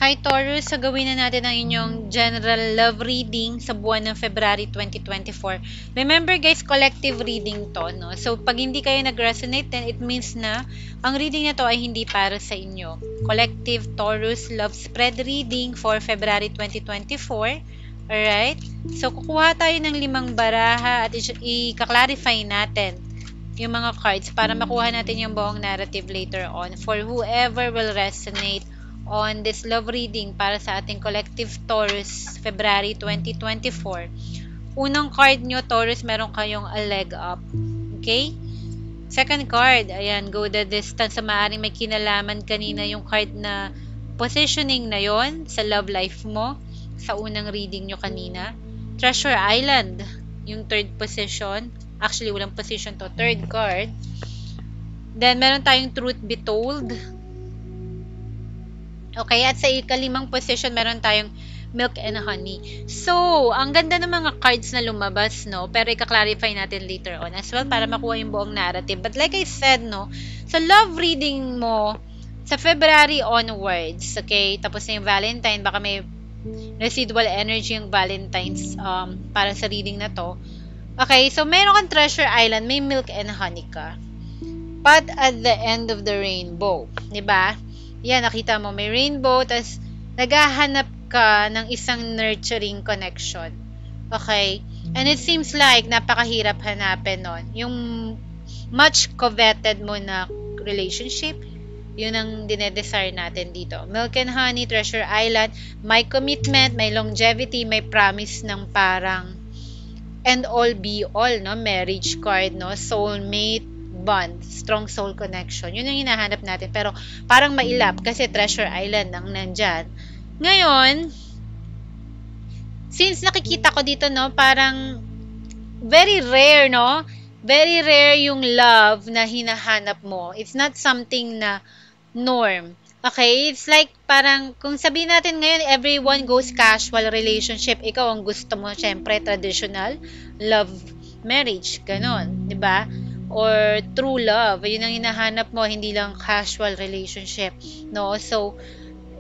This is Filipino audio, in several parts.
Hi Taurus, so gawin na natin ang inyong general love reading sa buwan ng February 2024. Remember guys, collective reading to, no? So pag hindi kayo nag-resonate, then it means na ang reading na to ay hindi para sa inyo. Collective Taurus love spread reading for February 2024. Alright? So kukuha tayo ng 5 baraha at i-clarify natin yung mga cards para makuha natin yung buong narrative later on for whoever will resonate on this love reading para sa ating collective Taurus February 2024. Unang card nyo, Taurus, meron kayong a leg up. Okay? Second card, ayan, go the distance. Sa maaaring may kinalaman kanina yung card na positioning na yon sa love life mo sa unang reading nyo kanina. Treasure Island, yung third position. Actually, walang position to. Third card. Then, meron tayong Truth Be Told. Okay, at sa ikalimang position, meron tayong Milk and Honey. So, ang ganda ng mga cards na lumabas, no? Pero i-clarify natin later on as well para makuha yung buong narrative. But like I said, no? Sa love reading mo, sa February onwards, okay? Tapos na yung Valentine, baka may residual energy yung Valentine's para sa reading na to. Okay, so meron kang Treasure Island, may Milk and Honey ka. But at the end of the rainbow, di ba? Yan, nakita mo, may rainbow, tas naghahanap ka ng isang nurturing connection. Okay? And it seems like napakahirap hanapin nun. Yung much coveted mo na relationship, yun ang dinedesire natin dito. Milk and Honey, Treasure Island, may commitment, may longevity, may promise ng parang end all be all, no? Marriage card, no? Soulmate, bond, strong soul connection. Yun ang hinahanap natin. Pero parang mailap kasi Treasure Island ang nandyan. Ngayon, since nakikita ko dito, no, parang very rare, no? Very rare yung love na hinahanap mo. It's not something na norm. Okay? It's like parang, kung sabihin natin ngayon, everyone goes casual relationship. Ikaw ang gusto mo, syempre, traditional love marriage. Ganon. Diba? Or true love, yun ang hinahanap mo, hindi lang casual relationship, no? So,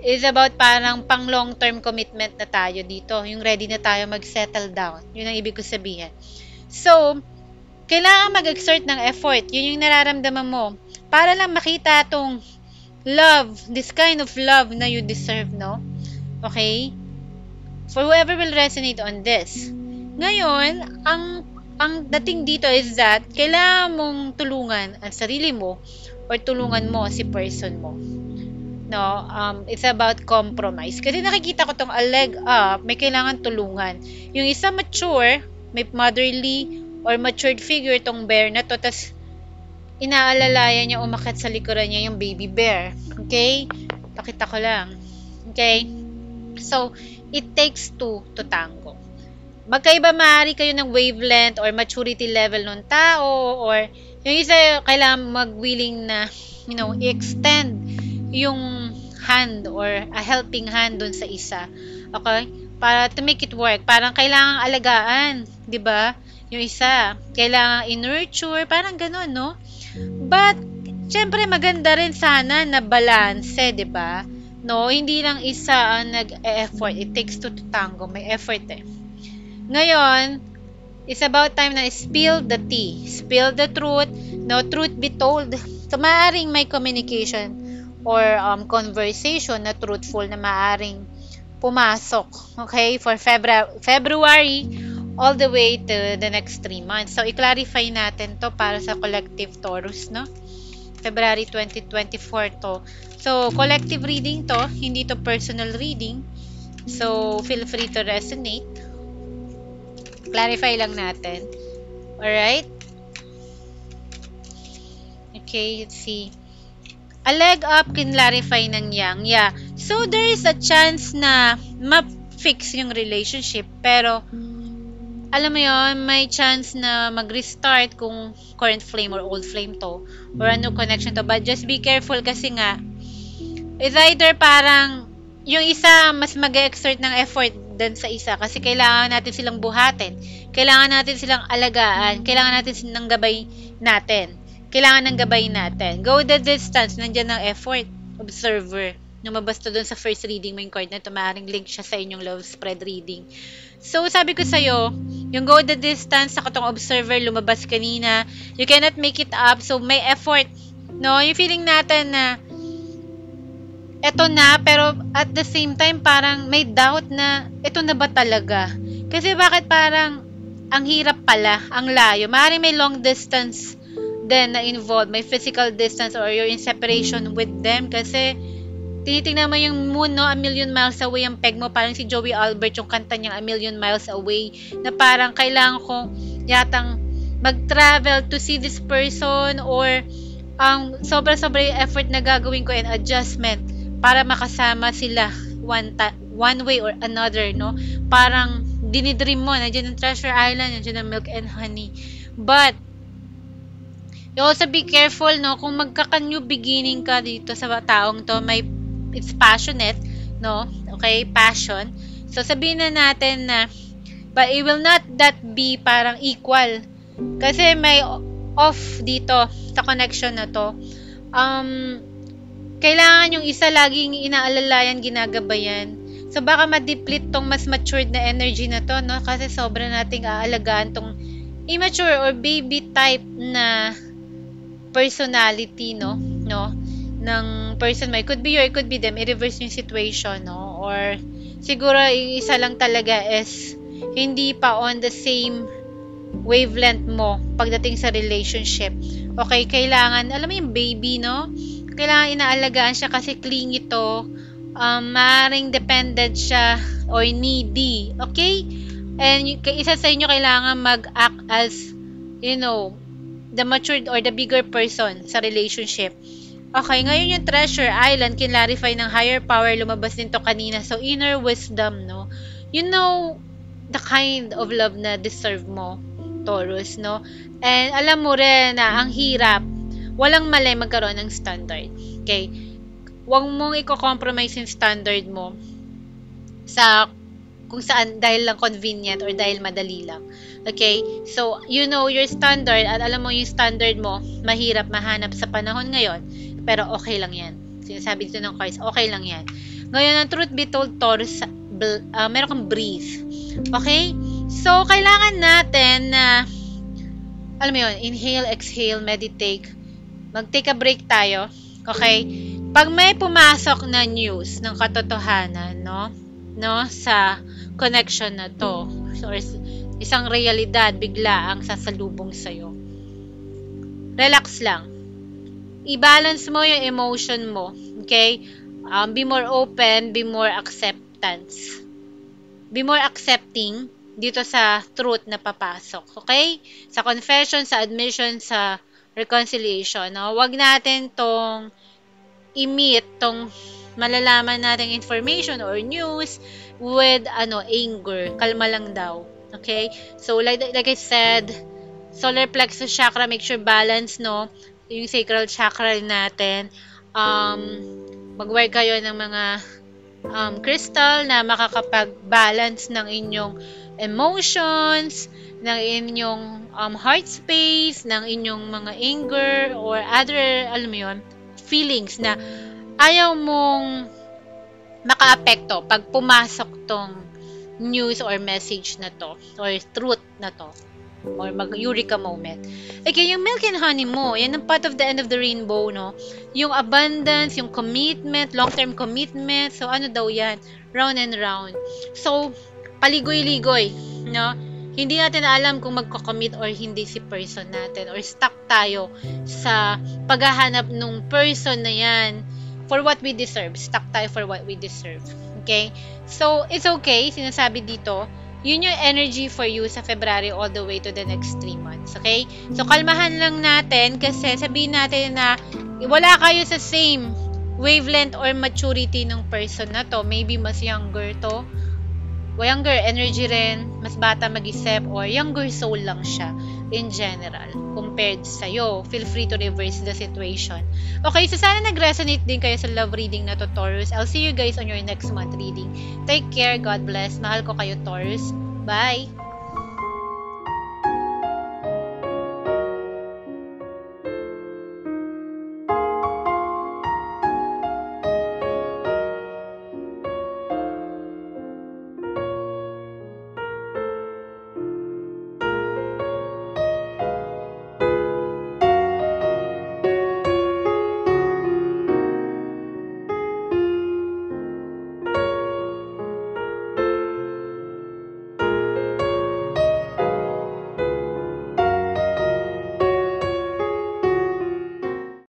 it's about parang pang long-term commitment na tayo dito, yung ready na tayo mag-settle down, yun ang ibig ko sabihin. So, kailangan mag-exert ng effort, yun yung nararamdaman mo, para lang makita tong love, this kind of love na you deserve, no? Okay? For whoever will resonate on this. Ngayon, ang dating dito is that kailangan mong tulungan ang sarili mo or tulungan mo si person mo. No, it's about compromise. Kasi nakikita ko tong a leg up, may kailangan tulungan. Yung isa mature, may motherly or matured figure tong bear na to, tas inaalalayan niya umakyat sa likuran niya yung baby bear. Okay? Pakita ko lang. Okay? So, it takes two to tango. Magkaiba maaari kayo ng wavelength or maturity level ng tao, or yung isa kailangan mag-willing na, you know, i-extend yung hand or a helping hand dun sa isa. Okay? Para to make it work. Parang kailangan alagaan, di ba? Yung isa, kailangan i-nurture, parang ganun, no? But, syempre maganda rin sana na balance, di ba? No, hindi lang isa ang nag-e-effort. It takes two to tango. May effort eh. Ngayon, it's about time na spill the tea. Spill the truth. No, truth be told. So, maaaring may communication or conversation na truthful na maaaring pumasok. Okay? For February all the way to the next 3 months. So, i-clarify natin to para sa collective Taurus, no? February 2024 to. So, collective reading to. Hindi to personal reading. So, feel free to resonate. Clarify lang natin. Alright? Okay, let's see. A leg up can clarify ng yang. Yeah. So, there is a chance na ma-fix yung relationship. Pero, alam mo yon, may chance na mag-restart kung current flame or old flame to. Or ano connection to. But just be careful kasi nga, it's either parang yung isa mas mag-exert ng effort din sa isa kasi kailangan natin silang buhatin. Kailangan natin silang alagaan. Kailangan natin silang gabay natin. Kailangan ng gabay natin. Go the distance. Nandiyan ang effort. Observer. Lumabas to dun sa first reading mo yung card na to. Maaaring link siya sa inyong love spread reading. So, sabi ko sa'yo, yung go the distance sa katong observer, lumabas kanina. You cannot make it up. So, may effort. No? Yung feeling natin na eto na, pero at the same time, parang may doubt na eto na ba talaga? Kasi bakit parang ang hirap pala, ang layo. Maaaring may long distance din na involved. May physical distance or you're in separation with them kasi tinitingnan mo yung moon, no? A million miles away ang peg mo. Parang si Joey Albert, yung kanta niya, A Million Miles Away, na parang kailangan ko yatang mag-travel to see this person or sobra-sobra yung effort na gagawin ko and adjustment para makasama sila one way or another, no? Parang dinidream mo, nandiyan ang Treasure Island, nandiyan ang Milk and Honey. But, you also be careful, no? Kung magka-new beginning ka dito sa taong to, it's passionate, no? Okay, passion. So, sabihin na natin na, but it will not that be parang equal. Kasi may off dito sa connection na to. Kailangan yung isa laging inaalalayan, ginagabayan. So, baka ma-deplete tong mas matured na energy na to, no? Kasi sobra nating aalagaan tong immature or baby type na personality, no? Ng person mo. It could be you, it could be them. I-reverse yung situation, no? Or, siguro, yung isa lang talaga is hindi pa on the same wavelength mo pagdating sa relationship. Okay, kailangan, alam mo yung baby, no? Kailangan inaalagaan siya kasi clingy to. Maaaring dependent siya or needy. Okay? And isa sa inyo kailangan mag-act as, the matured or the bigger person sa relationship. Okay, ngayon yung Treasure Island, kinlarify ng higher power, lumabas din to kanina. So, inner wisdom, no? You know the kind of love na deserve mo, Taurus, no? And alam mo rin na ang hirap, walang mali magkaroon ng standard. Okay? Huwag mong i-compromise yung standard mo sa kung saan dahil lang convenient or dahil madali lang. Okay? So, you know your standard at alam mo yung standard mo, mahirap mahanap sa panahon ngayon, pero okay lang yan. Sinasabi dito ng cards, okay lang yan. Ngayon, ang truth be told, Taurus, meron kang breathe. Okay? So, kailangan natin na, alam mo yun, inhale, exhale, meditate. Mag-take a break tayo. Okay? Pag may pumasok na news ng katotohanan, no, sa connection na to, or isang realidad bigla ang sasalubong sa'yo, relax lang. I-balance mo yung emotion mo. Okay? Be more open, be more acceptance. Be more accepting dito sa truth na papasok. Okay? Sa confession, sa admission, sa reconciliation. No? Huwag natin tong i-meet tong malalaman nating information or news with anger. Kalma lang daw. Okay? So, like I said, solar plexus chakra, make sure balance, no? Yung sacral chakra natin. Mag-wear kayo ng mga crystal na makakapag-balance ng inyong emotions, ng inyong heart space, ng inyong mga anger or other, alam mo yun, feelings na ayaw mong makaapekto pag pumasok tong news or message na to or truth na to or mag-eureka moment. Okay, yung Milk and Honey mo, yan ang part of the end of the rainbow, no? Yung abundance, yung commitment, long-term commitment, so ano daw yan? Round and round. So, paligoy-ligoy, no? Hindi natin alam kung magko-commit or hindi si person natin or stuck tayo sa paghahanap nung person na yan for what we deserve. Stuck tayo for what we deserve. Okay? So, it's okay. Sinasabi dito, yun yung energy for you sa February all the way to the next 3 months. Okay? So, kalmahan lang natin kasi sabihin natin na wala kayo sa same wavelength or maturity ng person na to. Maybe mas younger to. Younger energy rin, mas bata mag-isip, or younger soul lang siya in general compared sa'yo. Feel free to reverse the situation. Okay, so sana nag-resonate din kayo sa love reading na to, Taurus. I'll see you guys on your next month reading. Take care, God bless. Mahal ko kayo, Taurus. Bye!